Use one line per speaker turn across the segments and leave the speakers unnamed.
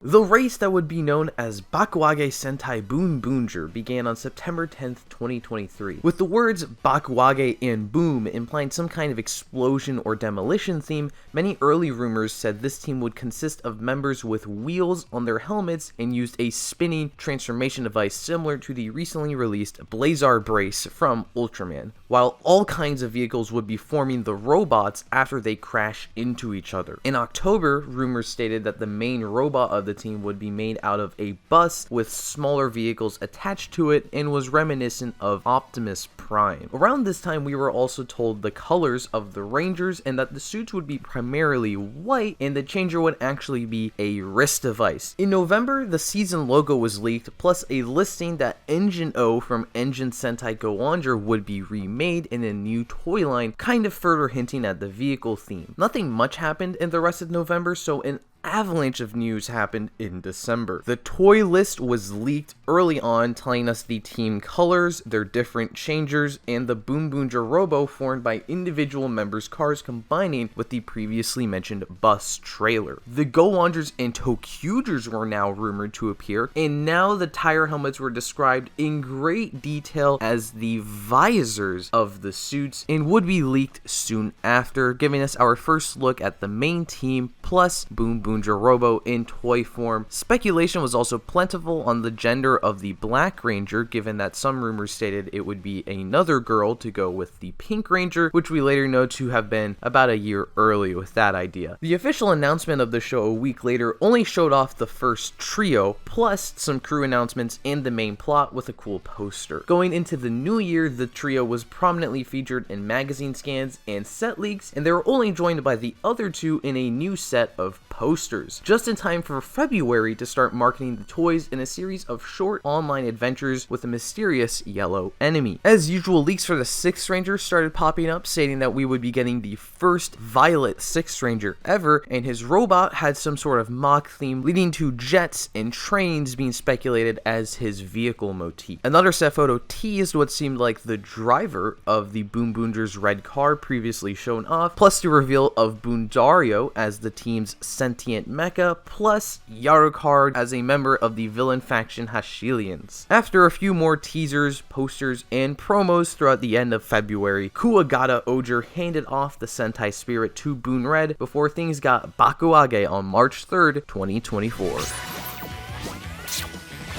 The race that would be known as Bakuage Sentai Boonboomger began on September 10th, 2023, with the words Bakuage and Boom implying some kind of explosion or demolition theme. Many early rumors said this team would consist of members with wheels on their helmets and used a spinning transformation device similar to the recently released Blazar Brace from Ultraman, while all kinds of vehicles would be forming the robots after they crash into each other. In October, rumors stated that the main robot of the team would be made out of a bus with smaller vehicles attached to it and was reminiscent of Optimus Prime. Around this time, we were also told the colors of the Rangers and that the suits would be primarily white and the changer would actually be a wrist device. In November, the season logo was leaked, plus a listing that Engine O from Engine Sentai go-onger would be remade in a new toy line, kind of further hinting at the vehicle theme. Nothing much happened in the rest of November, so an avalanche of news happened in December. The toy list was leaked early on, telling us the team colors, their different changers, and the Boonboomger robo formed by individual members' cars combining with the previously mentioned bus trailer. The go-ongers and toqgers were now rumored to appear, and now the tire helmets were described in great detail as the visors of the suits and would be leaked soon after, giving us our first look at the main team plus Boonboomger robo in toy form. Speculation was also plentiful on the gender of the Black Ranger, given that some rumors stated it would be another girl to go with the Pink Ranger, which we later know to have been about a year early with that idea. The official announcement of the show a week later only showed off the first trio, plus some crew announcements and the main plot with a cool poster. Going into the new year, the trio was prominently featured in magazine scans and set leaks, and they were only joined by the other two in a new set of posters, just in time for February to start marketing the toys in a series of short online adventures with a mysterious yellow enemy. As usual, leaks for the 6th Ranger started popping up, stating that we would be getting the first Violet 6th Ranger ever, and his robot had some sort of mock theme, leading to jets and trains being speculated as his vehicle motif. Another set photo teased what seemed like the driver of the Boonboonger's red car previously shown off, plus the reveal of Bundario as the team's sentient mecha, plus Yarokard as a member of the villain faction Hashilians. After a few more teasers, posters, and promos throughout the end of February, Kuwagata Oger handed off the Sentai Spirit to Boon Red before things got Bakuage on March 3rd, 2024.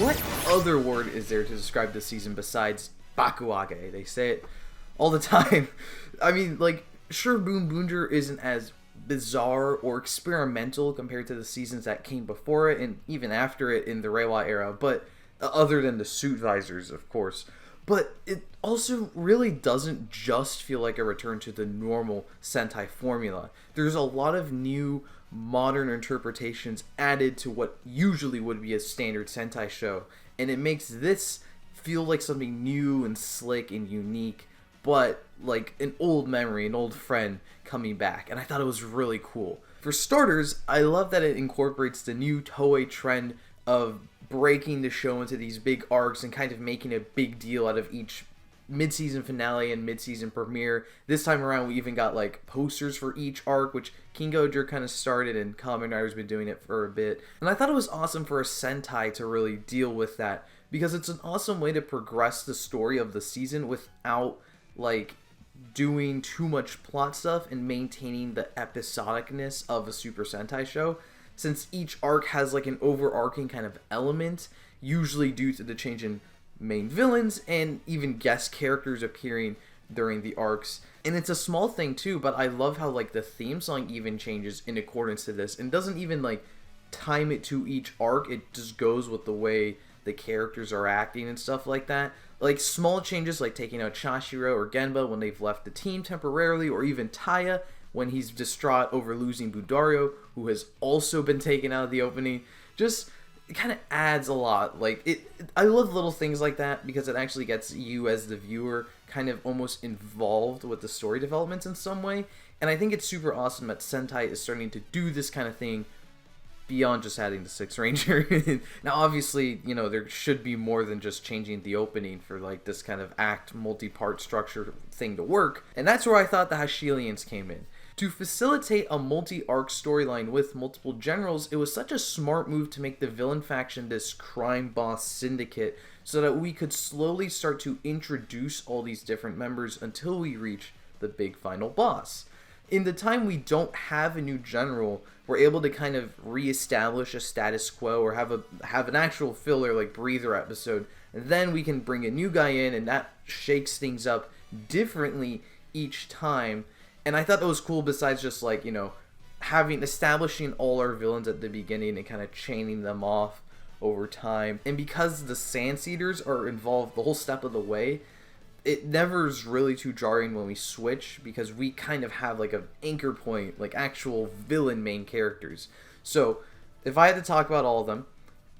What other word is there to describe this season besides Bakuage? They say it all the time. I mean, like, sure, Boonboomger isn't as bizarre or experimental compared to the seasons that came before it and even after it in the Reiwa era, but other than the suit visors, of course. But it also really doesn't just feel like a return to the normal Sentai formula. There's a lot of new modern interpretations added to what usually would be a standard Sentai show, and it makes this feel like something new and slick and unique, but like an old memory, an old friend coming back, and I thought it was really cool. For starters, I love that it incorporates the new Toei trend of breaking the show into these big arcs and kind of making a big deal out of each mid-season finale and mid-season premiere. This time around, we even got like posters for each arc, which King Gozer kind of started and Kamen Rider's been doing it for a bit. And I thought it was awesome for a Sentai to really deal with that, because it's an awesome way to progress the story of the season without like doing too much plot stuff and maintaining the episodicness of a Super Sentai show, since each arc has like an overarching kind of element, usually due to the change in main villains and even guest characters appearing during the arcs. And it's a small thing too, but I love how like the theme song even changes in accordance to this and doesn't even like time it to each arc. It just goes with the way the characters are acting and stuff like that. Like small changes like taking out Chashiro or Genba when they've left the team temporarily, or even Taya when he's distraught over losing Bundario, who has also been taken out of the opening. Just, it kind of adds a lot. Like, I love little things like that because it actually gets you as the viewer kind of almost involved with the story developments in some way. And I think it's super awesome that Sentai is starting to do this kind of thing beyond just adding the 6th Ranger. Now, obviously, you know, there should be more than just changing the opening for, like, this kind of act multi-part structure thing to work. And that's where I thought the Hashilians came in. To facilitate a multi-arc storyline with multiple generals, it was such a smart move to make the villain faction this crime boss syndicate so that we could slowly start to introduce all these different members until we reach the big final boss. In the time we don't have a new general, we're able to kind of reestablish a status quo or have an actual filler like breather episode, and then we can bring a new guy in, and that shakes things up differently each time. And I thought that was cool, besides just like, establishing all our villains at the beginning and kind of chaining them off over time. And because the Sand Eaters are involved the whole step of the way, it never is really too jarring when we switch, because we kind of have like an anchor point, like actual villain main characters. So if I had to talk about all of them,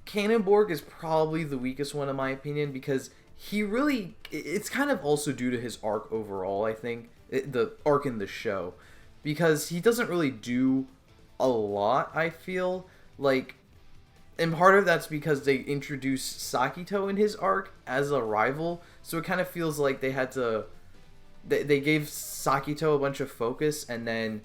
Cannonborg is probably the weakest one in my opinion, because it's kind of also due to his arc overall, I think, the arc in the show, because he doesn't really do a lot, I feel like. And part of that's because they introduced Sakito in his arc as a rival, so it kind of feels like they had to... They gave Sakito a bunch of focus, and then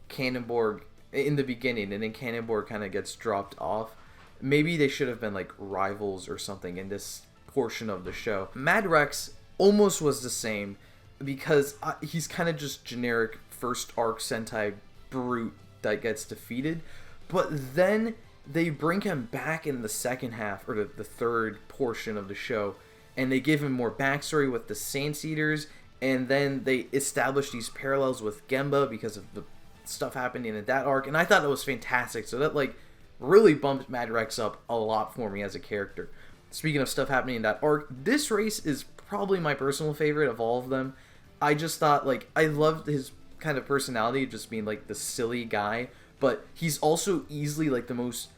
Cannonborg in the beginning, and then Cannonborg kind of gets dropped off. Maybe they should have been like rivals or something in this portion of the show. Mad Rex almost was the same, because he's kind of just generic first arc Sentai brute that gets defeated, but then they bring him back in the second half, or the third portion of the show, and they give him more backstory with the Sand Eaters, and then they establish these parallels with Gemba because of the stuff happening in that arc, and I thought that was fantastic. So that like really bumped Mad Rex up a lot for me as a character. Speaking of stuff happening in that arc, this race is probably my personal favorite of all of them. I just thought, like, I loved his kind of personality, just being like the silly guy, but he's also easily like the most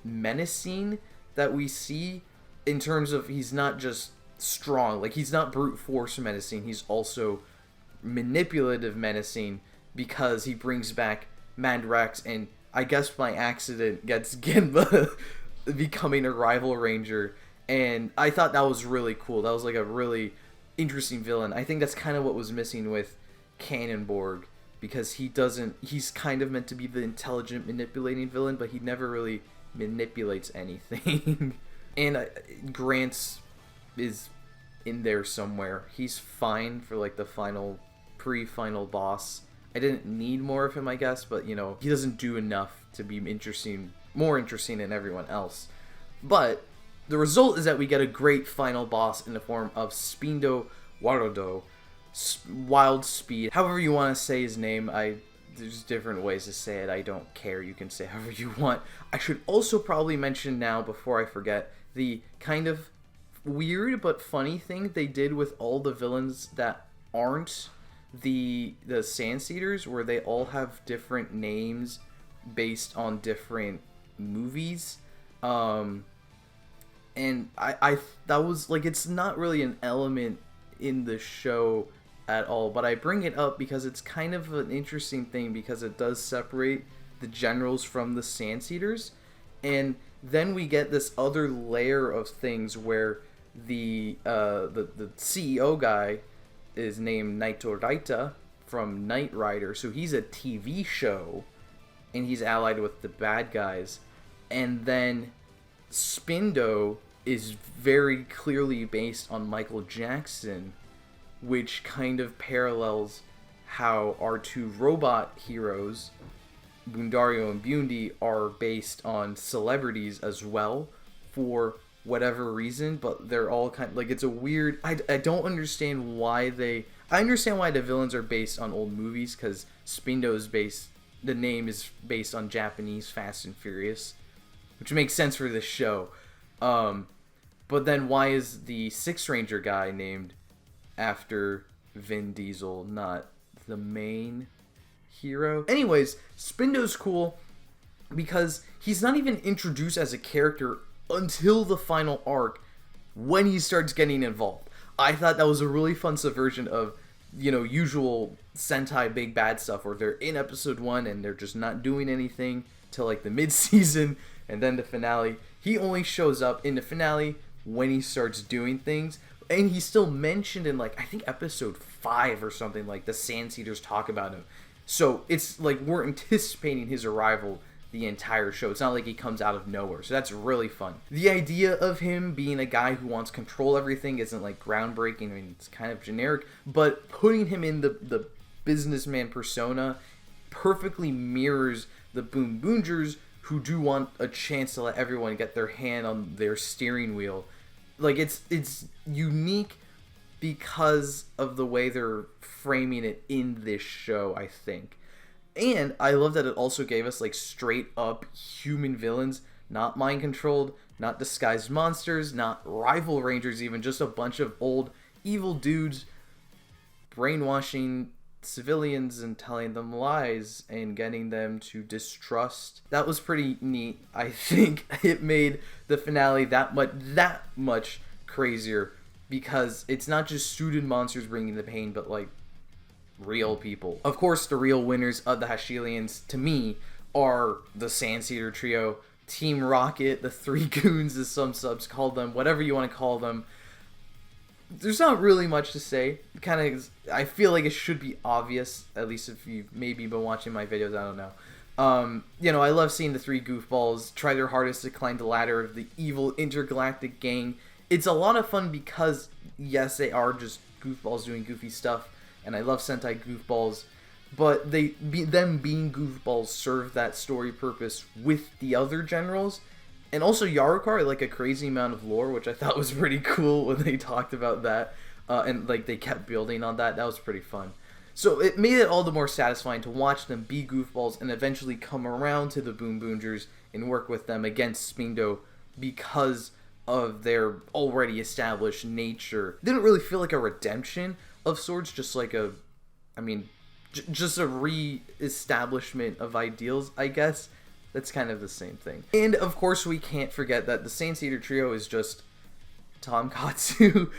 menacing that we see, in terms of he's not just strong, like he's not brute force menacing, he's also manipulative menacing, because he brings back Mad Rex, and I guess by accident gets Genba becoming a rival ranger. And I thought that was really cool. That was like a really interesting villain. I think that's kind of what was missing with Cannonborg, because he's kind of meant to be the intelligent manipulating villain, but he never really manipulates anything. And Grant's is in there somewhere. He's fine for like the pre-final boss. I didn't need more of him, I guess, but he doesn't do enough to be more interesting than everyone else. But the result is that we get a great final boss in the form of Spindo Warodo, Wild Speed, however you want to say his name. There's different ways to say it. I don't care. You can say however you want. I should also probably mention now, before I forget, the kind of weird but funny thing they did with all the villains that aren't the Sand Eaters, where they all have different names based on different movies. And that was like, it's not really an element in the show at all, but I bring it up because it's kind of an interesting thing, because it does separate the generals from the Sand Eaters. And then we get this other layer of things where the CEO guy is named Naito Raita from Knight Rider, so he's a TV show, and he's allied with the bad guys. And then Spindo is very clearly based on Michael Jackson, which kind of parallels how our two robot heroes, Bundario and Bundi, are based on celebrities as well, for whatever reason, but they're all kind of like, it's a weird, I don't understand why I understand why the villains are based on old movies, because the name is based on Japanese Fast and Furious, which makes sense for this show. But then why is the Six Ranger guy named after Vin Diesel, not the main hero? Anyways, Spindo's cool because he's not even introduced as a character until the final arc, when he starts getting involved. I thought that was a really fun subversion of, usual Sentai big bad stuff, where they're in episode 1 and they're just not doing anything till like the mid-season, and then the finale. He only shows up in the finale when he starts doing things, and he's still mentioned in, like, I think episode 5 or something, like the Sand Eaters talk about him. So it's like we're anticipating his arrival the entire show. It's not like he comes out of nowhere. So that's really fun. The idea of him being a guy who wants to control everything isn't like groundbreaking. I mean, it's kind of generic, but putting him in the businessman persona perfectly mirrors the Boonboomgers, who do want a chance to let everyone get their hand on their steering wheel. Like, it's unique because of the way they're framing it in this show, I think. And I love that it also gave us, like, straight up human villains, not mind controlled, not disguised monsters, not rival rangers even, just a bunch of old evil dudes brainwashing civilians and telling them lies and getting them to distrust. That was pretty neat. I think it made the finale that much crazier, because it's not just suited monsters bringing the pain, but like real people. Of course, the real winners of the Hashilians, to me, are the Sandseeder Trio, Team Rocket, the Three Goons, as some subs call them, whatever you want to call them. There's not really much to say. Kind of, I feel like it should be obvious, at least if you've maybe been watching my videos, I don't know. You know, I love seeing the three goofballs try their hardest to climb the ladder of the evil intergalactic gang. It's a lot of fun because, yes, they are just goofballs doing goofy stuff, and I love Sentai goofballs, but them being goofballs serve that story purpose with the other generals. And also Yarokar, like, a crazy amount of lore, which I thought was pretty cool when they talked about that, and like they kept building on that. That was pretty fun. So it made it all the more satisfying to watch them be goofballs and eventually come around to the Boonboomgers and work with them against Spindo because of their already established nature. Didn't really feel like a redemption of sorts, just like a, I mean, just a re-establishment of ideals, I guess. That's kind of the same thing. And of course we can't forget that the Sandseeder Trio is just Tonkatsu,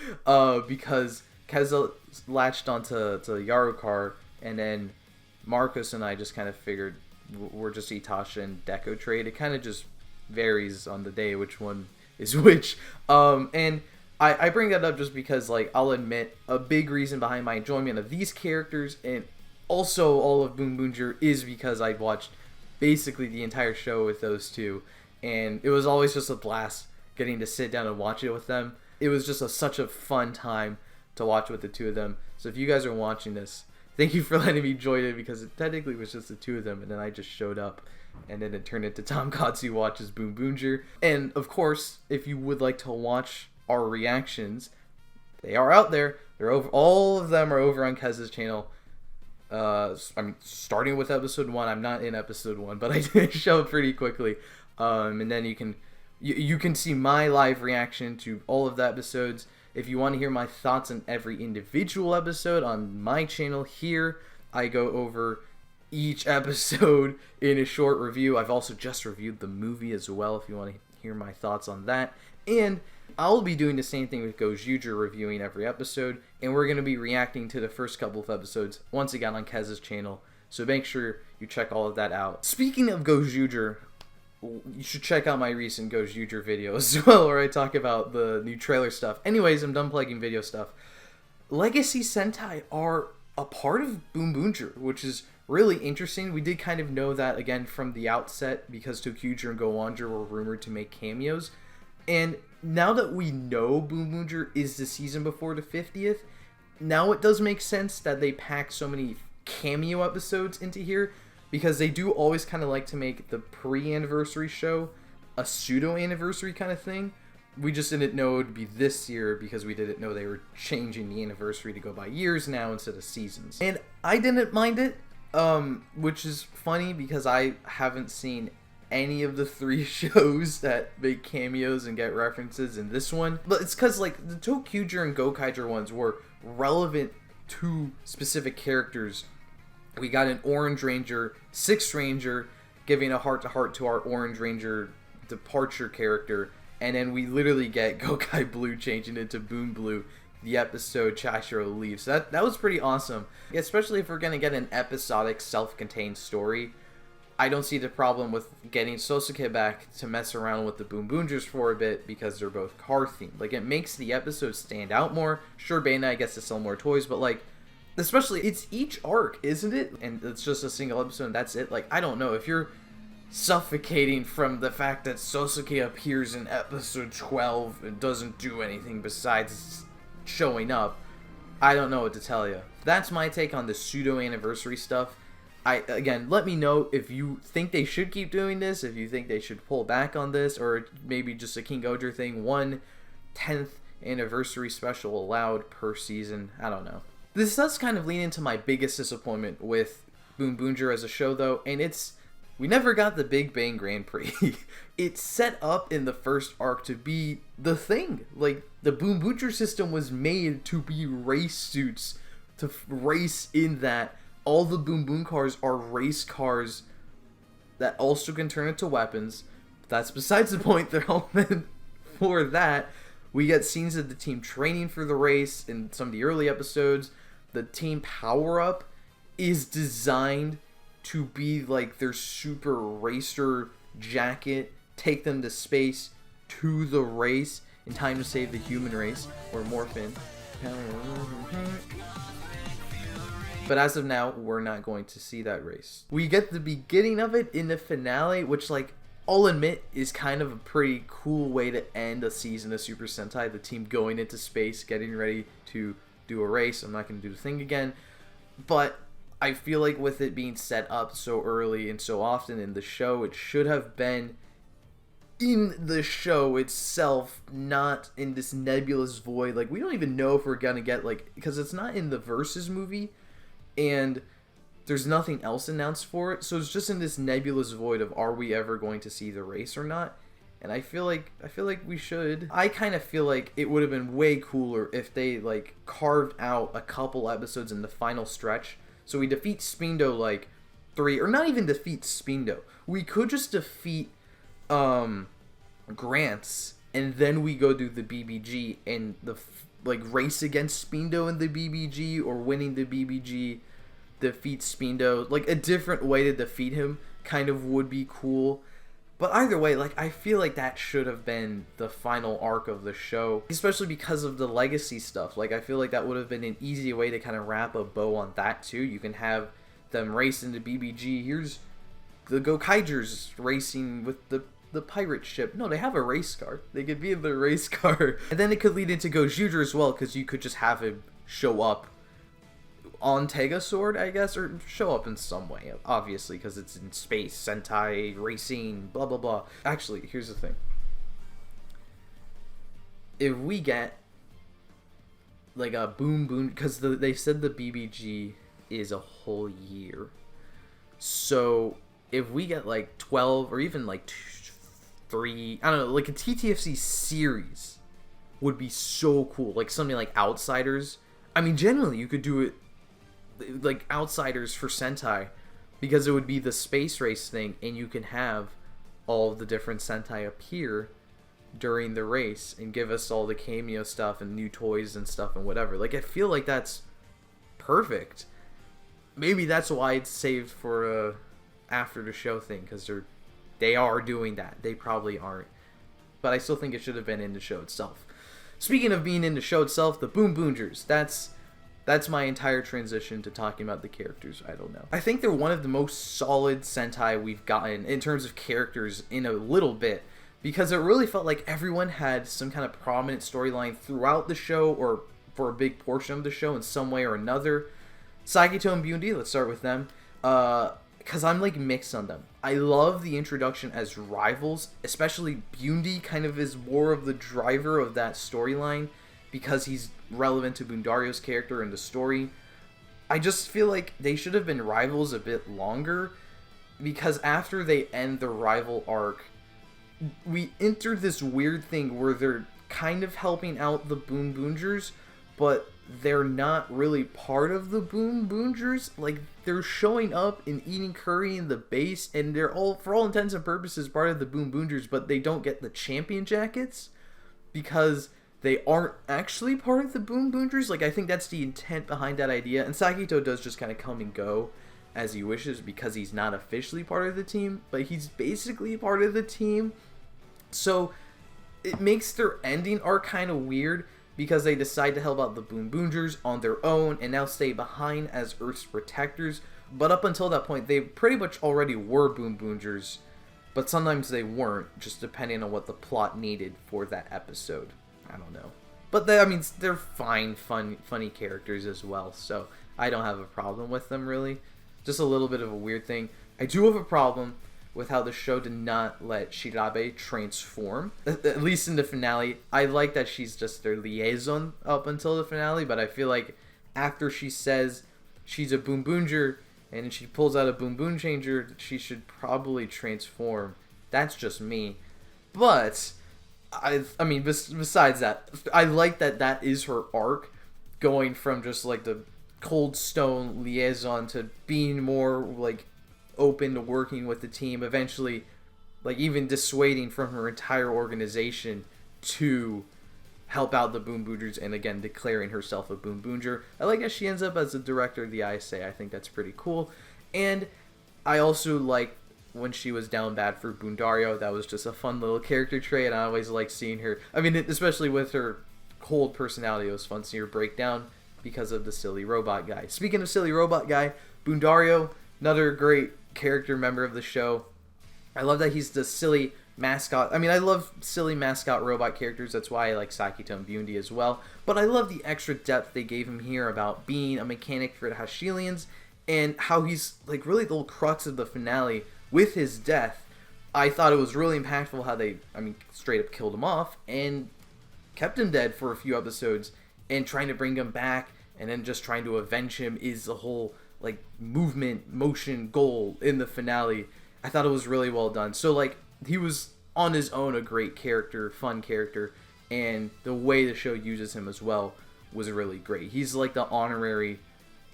because Keza latched onto Yarokar, and then Marcos and I just kind of figured we're just Itasha and Deco trade. It kind of just varies on the day which one is which. And I bring that up just because, like, I'll admit, a big reason behind my enjoyment of these characters and also all of Boonboomger is because I watched basically the entire show with those two, and it was always just a blast getting to sit down and watch it with them. It was just such a fun time to watch with the two of them. So if you guys are watching this, thank you for letting me join it, because it technically was just the two of them, and then I just showed up, and then it turned into Tonkatsu watches Boonboomger. And of course, if you would like to watch our reactions, they are out there. They're over. All of them are over on Kez's channel. I'm starting with episode 1. I'm not in episode 1, but I did show it pretty quickly. And then you can see my live reaction to all of the episodes. If you want to hear my thoughts on every individual episode on my channel here, I go over each episode in a short review. I've also just reviewed the movie as well, if you want to hear my thoughts on that. And I'll be doing the same thing with gozyuger, reviewing every episode, and we're going to be reacting to the first couple of episodes once again on Kez's channel, so make sure you check all of that out. Speaking of gozyuger, you should check out my recent gozyuger video as well, where I talk about the new trailer stuff. Anyways, I'm done plugging video stuff. Legacy Sentai are a part of Boonboomger, which is really interesting. We did kind of know that, again, from the outset, because toqger and go-onger were rumored to make cameos. And now that we know Boonboomger is the season before the 50th, now it does make sense that they pack so many cameo episodes into here, because they do always kind of like to make the pre-anniversary show a pseudo-anniversary kind of thing. We just didn't know it would be this year because we didn't know they were changing the anniversary to go by years now instead of seasons. And I didn't mind it, which is funny because I haven't seen any of the 3 shows that make cameos and get references in this one. But it's because, like, the toqger and gokaiger ones were relevant to specific characters. We got an Orange Ranger, 6th Ranger, giving a heart-to-heart to our Orange Ranger departure character, and then we literally get Gokai Blue changing into Boon Blue the episode Chashiro leaves. So that was pretty awesome, especially if we're going to get an episodic self-contained story. I don't see the problem with getting Sosuke back to mess around with the Boonboomgers for a bit, because they're both car themed. Like, it makes the episode stand out more. Sure, Bandai gets to sell more toys, but, like, Especially, it's each arc, isn't it? And it's just a single episode and that's it. Like, I don't know, if you're suffocating from the fact that Sosuke appears in episode 12 and doesn't do anything besides showing up, I don't know what to tell you. That's my take on the pseudo-anniversary stuff. Again, let me know if you think they should keep doing this, if you think they should pull back on this, or maybe just a King Gozer thing, 1/10th anniversary special allowed per season. I don't know. This does kind of lean into my biggest disappointment with Boonboomger as a show, though, and it's we never got the Big Bang Grand Prix. It's set up in the first arc to be the thing. Like, the Boonboomger system was made to be race suits, to race in that. All the Boom Boom cars are race cars that also can turn into weapons. That's besides the point. They're all meant for that. We get scenes of the team training for the race in some of the early episodes. The team power-up is designed to be like their super racer jacket, take them to space to the race in time to save the human race, or Morphin. But as of now, we're not going to see that race. We get the beginning of it in the finale, which, like, I'll admit is kind of a pretty cool way to end a season of Super Sentai. The team going into space, getting ready to do a race. I'm not going to do the thing again. But I feel like with it being set up so early and so often in the show, it should have been in the show itself, not in this nebulous void. Like, we don't even know if we're going to get, like, because it's not in the Versus movie. And there's nothing else announced for it, so it's just in this nebulous void of are we ever going to see the race or not? And I feel like we should. I kind of feel like it would have been way cooler if they like carved out a couple episodes in the final stretch. So we defeat Spindo like 3, or not even defeat Spindo. We could just defeat Grants, and then we go do the BBG and the like race against Spindo in the BBG, or winning the BBG, defeat Spindo. Like, a different way to defeat him kind of would be cool. But either way, like, I feel like that should have been the final arc of the show, especially because of the legacy stuff. Like, I feel like that would have been an easy way to kind of wrap a bow on that too. You can have them race into BBG. Here's the gokaigers racing with the pirate ship. No, they have a race car. They could be in the race car. And then it could lead into gozyuger as well, because you could just have him show up on Tega Sword, I guess, or show up in some way, obviously, because it's in space, Sentai, racing, blah, blah, blah. Actually, here's the thing. If we get, like, a boom, because they said the BBG is a whole year. So, if we get, like, 12, or even, like, 3, I don't know, like, a TTFC series would be so cool. Like, something like Outsiders. I mean, generally, you could do it like Outsiders for Sentai, because it would be the space race thing, and you can have all of the different Sentai appear during the race and give us all the cameo stuff and new toys and stuff and whatever. Like, I feel like that's perfect. Maybe that's why it's saved for a after the show thing, because they are doing that. They probably aren't, but I still think it should have been in the show itself. Speaking of being in the show itself, the Boonboomgers. That's my entire transition to talking about the characters. I don't know. I think they're one of the most solid Sentai we've gotten in terms of characters in a little bit, because it really felt like everyone had some kind of prominent storyline throughout the show, or for a big portion of the show in some way or another. Sagito and Bundi, let's start with them. Because I'm like mixed on them. I love the introduction as rivals, especially Bundi kind of is more of the driver of that storyline, because he's relevant to Bundario's character in the story. I just feel like they should have been rivals a bit longer, because after they end the rival arc, we enter this weird thing where they're kind of helping out the Boonboomgers, but they're not really part of the Boonboomgers. Like, they're showing up and eating curry in the base, and they're all, for all intents and purposes, part of the Boonboomgers, but they don't get the champion jackets because they aren't actually part of the Boonboomgers. Like, I think that's the intent behind that idea, and Sagito does just kind of come and go as he wishes because he's not officially part of the team, but he's basically part of the team. So it makes their ending arc kind of weird, because they decide to help out the Boonboomgers on their own and now stay behind as Earth's protectors. But up until that point, they pretty much already were Boonboomgers, but sometimes they weren't, just depending on what the plot needed for that episode. I don't know. But they're fine, funny characters as well, so I don't have a problem with them, really. Just a little bit of a weird thing. I do have a problem with how the show did not let Shirabe transform, at least in the finale. I like that she's just their liaison up until the finale, but I feel like after she says she's a Boonboomger and she pulls out a Boom Boom Changer, she should probably transform. That's just me. But besides that, I like that that is her arc, going from just like the cold stone liaison to being more like open to working with the team, eventually like even dissuading from her entire organization to help out the Boonboomgers, and again declaring herself a Boonboomger. I like that she ends up as the director of the ISA. I think that's pretty cool. And I also like when she was down bad for Bundario. That was just a fun little character trait, and I always like seeing her. Especially with her cold personality, it was fun seeing her break down because of the silly robot guy. Speaking of silly robot guy, Bundario, another great character member of the show. I love that he's the silly mascot. I love silly mascot robot characters. That's why I like Sakito and Bundi as well. But I love the extra depth they gave him here about being a mechanic for the Hashilians, and how he's like really the whole crux of the finale with his death. I thought it was really impactful how they, straight up killed him off and kept him dead for a few episodes, and trying to bring him back and then just trying to avenge him is the whole like motion goal in the finale. I thought it was really well done. So like he was on his own a great character, fun character, and the way the show uses him as well was really great. He's like the honorary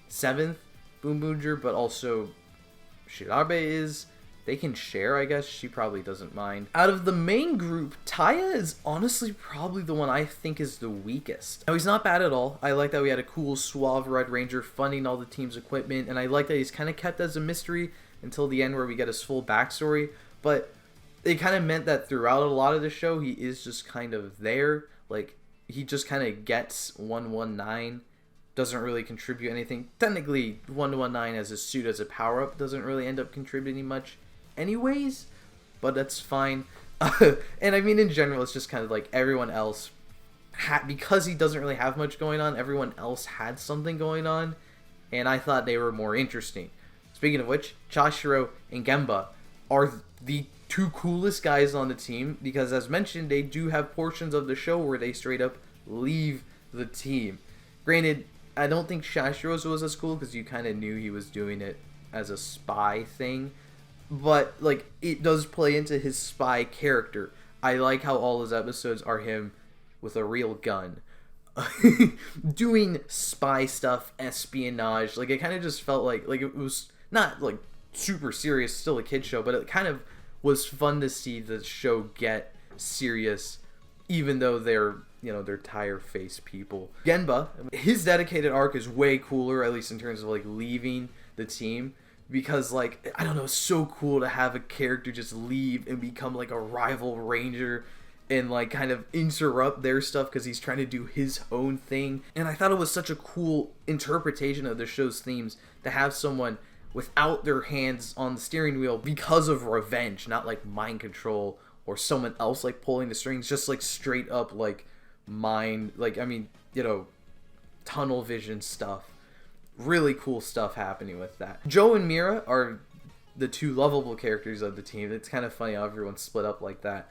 7th Boonboomger, but also Shirabe is. They can share, I guess. She probably doesn't mind. Out of the main group, Taya is honestly probably the one I think is the weakest. Now, he's not bad at all. I like that we had a cool, suave Red Ranger funding all the team's equipment, and I like that he's kind of kept as a mystery until the end where we get his full backstory, but it kind of meant that throughout a lot of the show, he is just kind of there. Like, he just kind of gets 119, doesn't really contribute anything. Technically, 119 as a suit, as a power-up, doesn't really end up contributing much anyways, but that's fine. And in general, it's just kind of like everyone else because he doesn't really have much going on, everyone else had something going on, and I thought they were more interesting. Speaking of which, Chashiro and Gemba are the two coolest guys on the team, because as mentioned, they do have portions of the show where they straight up leave the team. Granted, I don't think Shashiro's was as cool because you kind of knew he was doing it as a spy thing, but like it does play into his spy character. I like how all his episodes are him with a real gun doing spy stuff, espionage. Like it kind of just felt like it was not like super serious, still a kid show, but it kind of was fun to see the show get serious, even though they're tire-faced people. Genba, his dedicated arc is way cooler, at least in terms of like leaving the team, because like, I don't know, it's so cool to have a character just leave and become like a rival ranger and like kind of interrupt their stuff because he's trying to do his own thing. And I thought it was such a cool interpretation of the show's themes to have someone without their hands on the steering wheel because of revenge, not like mind control or someone else like pulling the strings, just like straight up like mind, like tunnel vision stuff. Really cool stuff happening with that. Joe and Mira are the two lovable characters of the team. It's kind of funny how everyone's split up like that.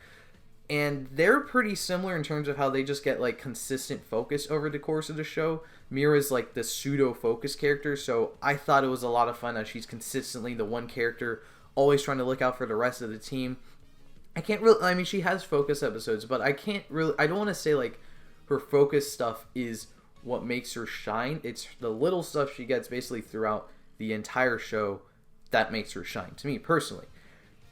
And they're pretty similar in terms of how they just get like consistent focus over the course of the show. Mira's like the pseudo focus character, so I thought it was a lot of fun that she's consistently the one character always trying to look out for the rest of the team. I can't really, she has focus episodes, but I don't want to say like her focus stuff is what makes her shine. It's the little stuff she gets basically throughout the entire show that makes her shine, to me personally.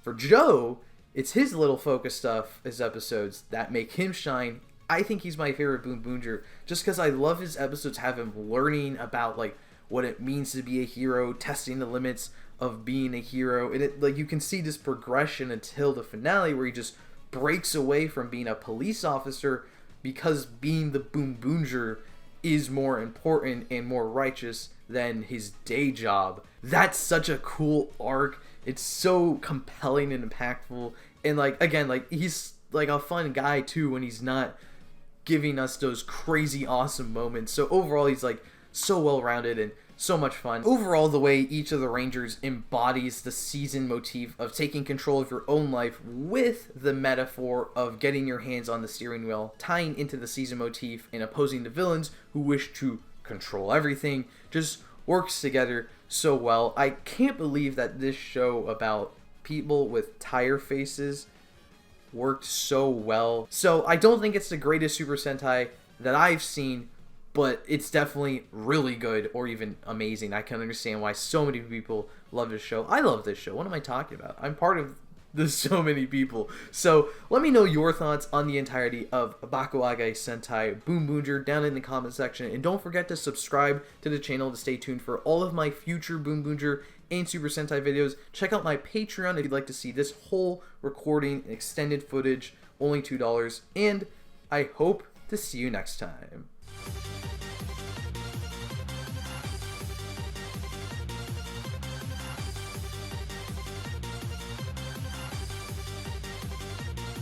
For Joe, it's his little focus stuff, his episodes, that make him shine. I think he's my favorite Boonboomger just because I love his episodes, have him learning about like what it means to be a hero, testing the limits of being a hero, and it like you can see this progression until the finale where he just breaks away from being a police officer because being the Boonboomger is more important and more righteous than his day job. That's such a cool arc. It's so compelling and impactful, and like, again, like, he's like a fun guy too when he's not giving us those crazy awesome moments. So overall, he's like so well rounded and so much fun. Overall, the way each of the Rangers embodies the season motif of taking control of your own life with the metaphor of getting your hands on the steering wheel, tying into the season motif and opposing the villains who wish to control everything, just works together so well. I can't believe that this show about people with tire faces worked so well. So I don't think it's the greatest Super Sentai that I've seen, but it's definitely really good, or even amazing. I can understand why so many people love this show. I love this show. What am I talking about? I'm part of this so many people. So let me know your thoughts on the entirety of Bakuage Sentai Boonboomger down in the comment section. And don't forget to subscribe to the channel to stay tuned for all of my future Boonboomger and Super Sentai videos. Check out my Patreon if you'd like to see this whole recording and extended footage, only $2. And I hope to see you next time.